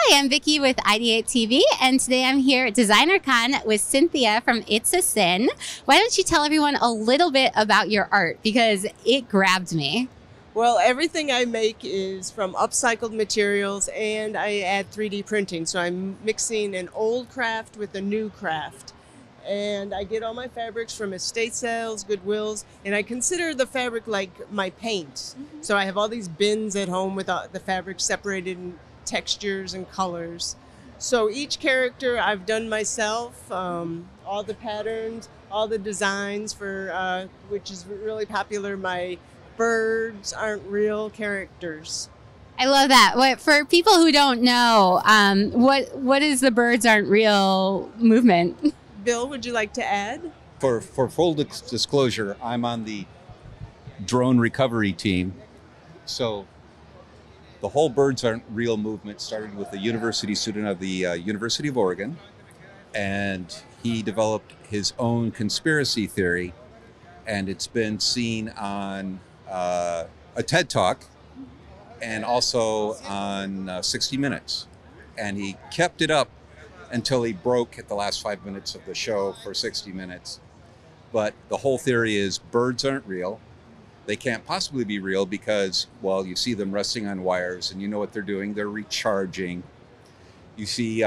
Hi, I'm Vickie with IdeateTV, and today I'm here at DesignerCon with Cynthia from It's a Sin. Why don't you tell everyone a little bit about your art, because it grabbed me. Well, everything I make is from upcycled materials, and I add 3D printing. So I'm mixing an old craft with a new craft. And I get all my fabrics from estate sales, Goodwills, and I consider the fabric like my paint. So I have all these bins at home with the fabric separated in textures and colors. So each character I've done myself, all the patterns, all the designs for, which is really popular, my birds aren't real characters. I love that. For people who don't know, what is the birds aren't real movement? Bill, would you like to add? For full disclosure, I'm on the drone recovery team. So the whole birds aren't real movement started with a university student of the University of Oregon, and he developed his own conspiracy theory, and it's been seen on a TED Talk and also on 60 Minutes. And he kept it up until he broke at the last 5 minutes of the show for 60 minutes. But the whole theory is birds aren't real. They can't possibly be real because, well, you see them resting on wires and you know what they're doing. They're recharging. You see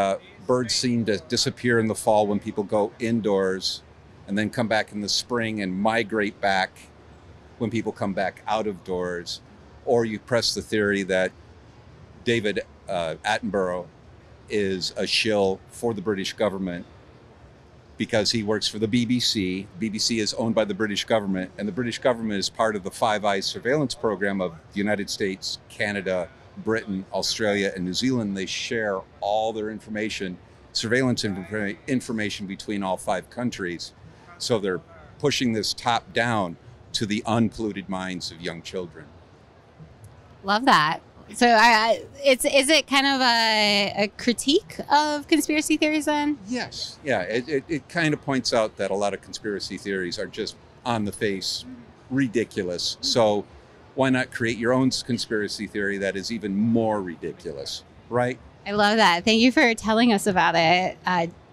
birds seem to disappear in the fall when people go indoors and then come back in the spring and migrate back when people come back out of doors. Or you press the theory that David Attenborough is a shill for the British government because he works for the BBC. BBC is owned by the British government, and the British government is part of the Five Eyes surveillance program of the United States, Canada, Britain, Australia, and New Zealand. They share all their information, surveillance information between all 5 countries. So they're pushing this top down to the unpolluted minds of young children. Love that. So is it kind of a critique of conspiracy theories then? Yes. Yeah, it kind of points out that a lot of conspiracy theories are just on the face ridiculous. So why not create your own conspiracy theory that is even more ridiculous, right? I love that. Thank you for telling us about it.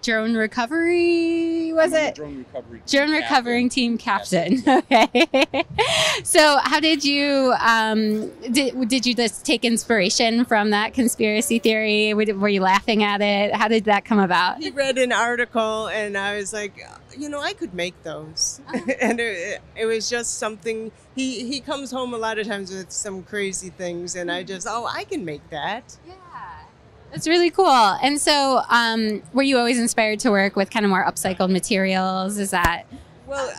Drone recovery, was it? Drone recovery. Drone recovering team captain. Okay. So how did you, did you just take inspiration from that conspiracy theory? Were you laughing at it? How did that come about? He read an article and I was like, you know, I could make those. And it was just something, he comes home a lot of times with some crazy things and I just, I can make that. Yeah. That's really cool. And so were you always inspired to work with kind of more upcycled materials? Is that? Well,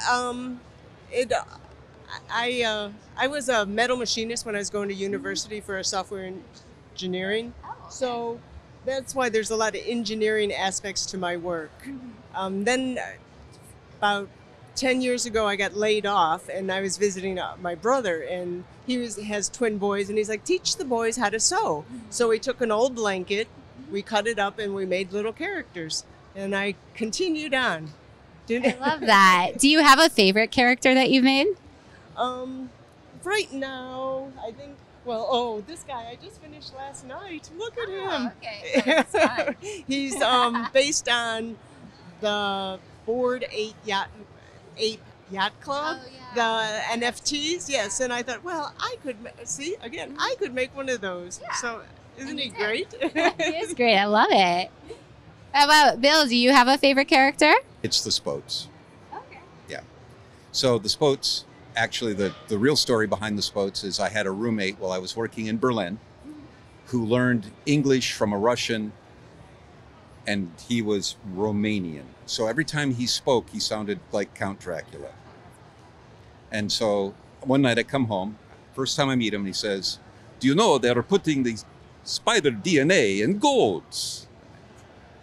I was a metal machinist when I was going to university for software engineering. So that's why there's a lot of engineering aspects to my work. Then about 10 years ago, I got laid off and I was visiting my brother, and he has twin boys, and he's like, teach the boys how to sew. So we took an old blanket, we cut it up, and we made little characters. And I continued on. I love that. Do you have a favorite character that you've made? Right now, I think, well, this guy I just finished last night. Look at him. Okay. That's fun. He's based on the Bored Ape Yacht Club, the NFTs, yes. And I thought, well, I could I could make one of those. Yeah. So isn't he great? He is great. I love it. How about Bill? Do you have a favorite character? It's the Spoats. Okay. Yeah. So the Spoats, actually the real story behind the Spoats is I had a roommate while I was working in Berlin who learned English from a Russian, and he was Romanian. So every time he spoke, he sounded like Count Dracula. And so one night I come home, first time I meet him, and he says, do you know they're putting the spider DNA in goats?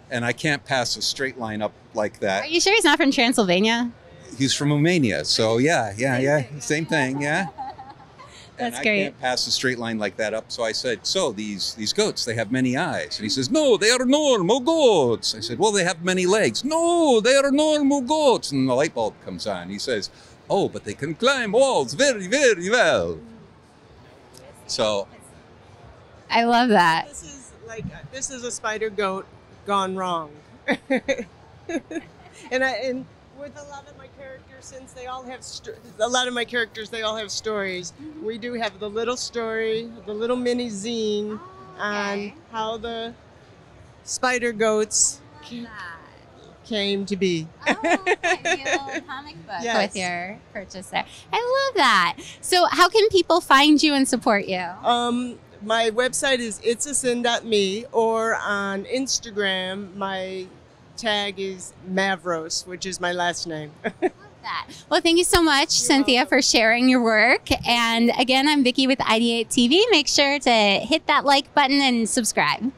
And I can't pass a straight line up like that. Are you sure he's not from Transylvania? He's from Romania. So yeah, same thing, yeah. That's and great. I can't pass a straight line like that up. So I said, so these goats, they have many eyes. And he says, no, they are normal goats. I said, well, they have many legs. No, they are normal goats. And the light bulb comes on. He says, oh, but they can climb walls very, very well. So I love that. This is like, this is a spider goat gone wrong. and with a lot of my characters, since they all have they all have stories. We do have the little story, the little mini zine on how the spider goats came to be. Oh, that real comic book with your purchase there. I love that. So how can people find you and support you? My website is itsasin.me, or on Instagram, my tag is Mavros, which is my last name. That. Well, thank you so much, Cynthia, for sharing your work. And again, I'm Vickie with IdeateTV. Make sure to hit that like button and subscribe.